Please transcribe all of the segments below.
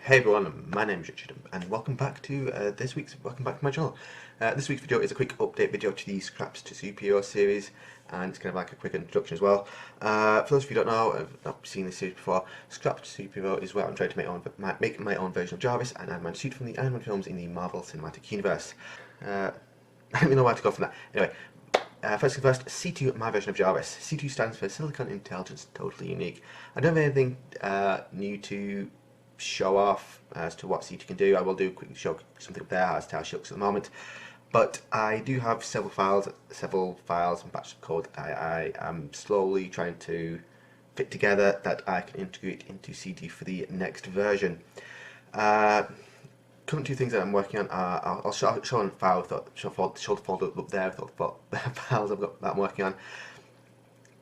Hey everyone, my name is Richard, and welcome back to my channel. This week's video is a quick update video to the Scraps to Superhero series, and it's kind of like a quick introduction as well. For those of you who don't know, I've not seen this series before. Scraps to Superhero is where I'm trying to make my own version of Jarvis and Iron Man suit from the Iron Man films in the Marvel Cinematic Universe. I don't really know where to go from that. Anyway. First things first, SITU, my version of Jarvis. SITU stands for Silicon Intelligence Totally Unique. I don't have anything new to show off as to what SITU can do. I will do quickly show something up there as to how she looks at the moment. But I do have several files and batches of code I am slowly trying to fit together that I can integrate into SITU for the next version. Current two things that I'm working on are, I'll show on file, show the folder up there with all the files that I'm working on.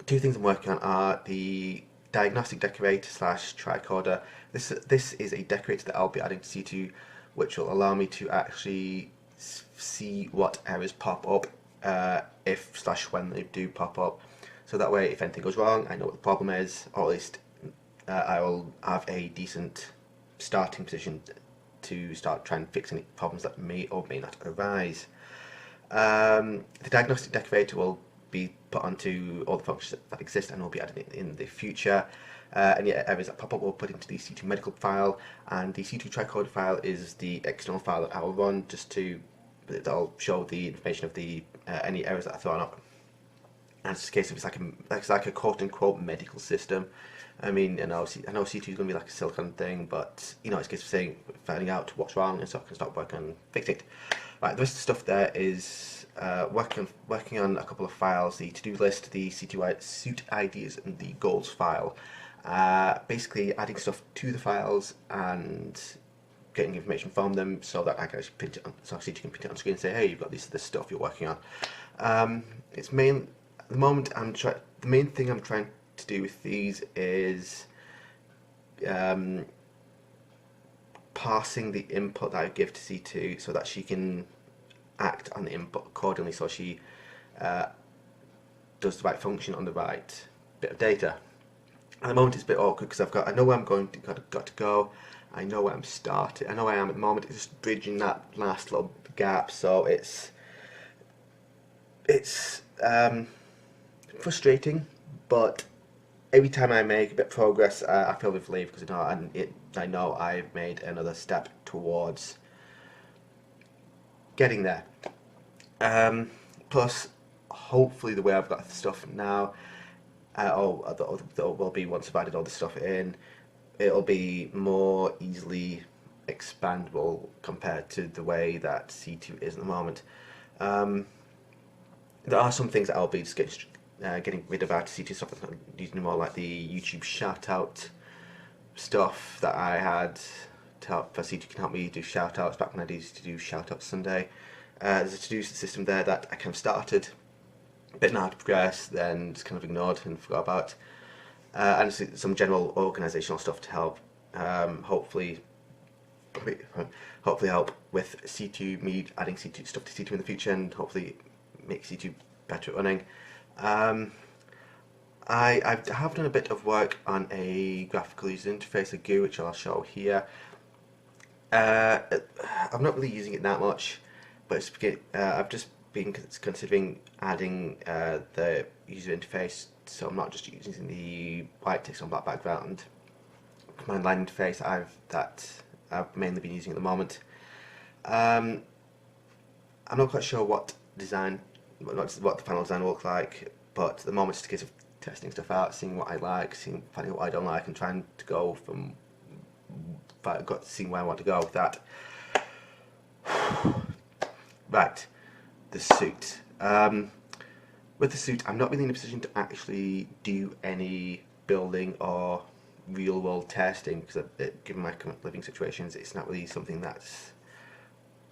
Two things I'm working on are the diagnostic decorator / tricorder. This is a decorator that I'll be adding to SITU, which will allow me to actually see what errors pop up if / when they do pop up. So that way, if anything goes wrong, I know what the problem is, or at least I will have a decent starting position to start trying to fix any problems that may or may not arise. The diagnostic decorator will be put onto all the functions that exist and will be added in the future. Any errors that pop up will put into the SITU medical file, and the SITU tricorder file is the external file that I will run just to that'll show the information of the any errors that are thrown up. And it's a case of it's like a quote unquote medical system. I mean, I know SITU is going to be like a silicon thing, but you know, it's a case of finding out what's wrong, and so I can start working on fixing it. Right, the rest of the stuff there is working on a couple of files: the to-do list, the SITU suit ideas, and the goals file. Basically, adding stuff to the files and getting information from them so that I can actually print it on, so SITU can print it on screen and say, "Hey, you've got this stuff you're working on." At the moment, the main thing I'm trying to do with these is parsing the input that I give to SITU so that she can act on the input accordingly, so she does the right function on the right bit of data. At the moment it's a bit awkward because I know where I'm got to go, I know where I'm starting, I know where I am at the moment. It's just bridging that last little gap, so it's frustrating, but every time I make a bit of progress, I feel relieved because I know I've made another step towards getting there. Plus, hopefully, the way I've got the stuff now, will be once I've added all the stuff in, it'll be more easily expandable compared to the way that SITU is at the moment. There are some things that I'll be just getting rid of out of SITU stuff that's not using anymore, like the YouTube shout out stuff that I had to help SITU can help me do shout outs back when I used to do shout out Sunday. There's a to-do system there that I kind of started, a bit hard to progress, then just kind of ignored and forgot about. And some general organisational stuff to help, hopefully help with SITU, me adding SITU stuff to SITU in the future, and hopefully make SITU better at running. I have done a bit of work on a graphical user interface, a GUI, which I'll show here. I'm not really using it that much, but I've just been considering adding the user interface, so I'm not just using the white text on black background command line interface that I've mainly been using at the moment. I'm not quite sure what the final design will look like, but at the moment it's a case of testing stuff out, seeing what I like, finding out what I don't like, and trying to go from seeing where I want to go with that. Right, the suit. With the suit, I'm not really in a position to actually do any building or real world testing because given my current living situations, it's not really something that's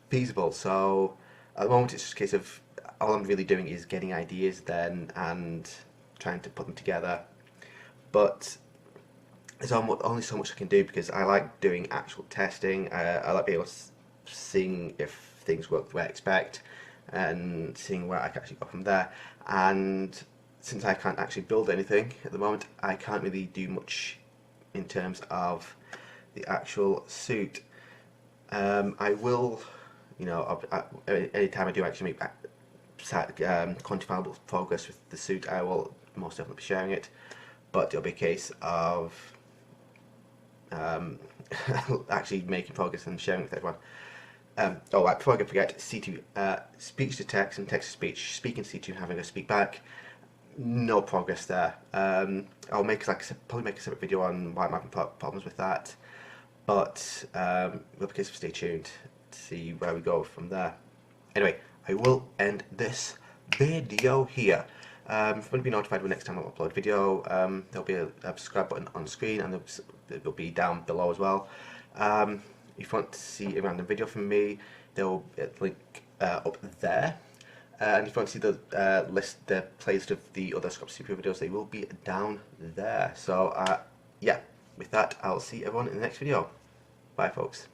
feasible. So at the moment it's just a case of all I'm really doing is getting ideas then and trying to put them together, but there's only so much I can do because I like doing actual testing. I like being able to seeing if things work the way I expect and seeing where I can actually go from there. And since I can't actually build anything at the moment, I can't really do much in terms of the actual suit. I will, anytime I do actually make quantifiable progress with the suit, I will most definitely be sharing it. But it'll be a case of actually making progress and sharing with everyone. Right, before I forget, SITU, speech to text and text to speech, speaking to SITU, having a speak back. No progress there. I'll make probably make a separate video on why I'm having problems with that. But we'll be case of stay tuned to see where we go from there. Anyway, I will end this video here. If you want to be notified when next time I upload a video, there'll be a subscribe button on screen, and it'll be down below as well. If you want to see a random video from me, there'll be a link up there. And if you want to see the the playlist of the other Scrap CPU videos, they will be down there. So yeah, with that, I'll see everyone in the next video. Bye, folks.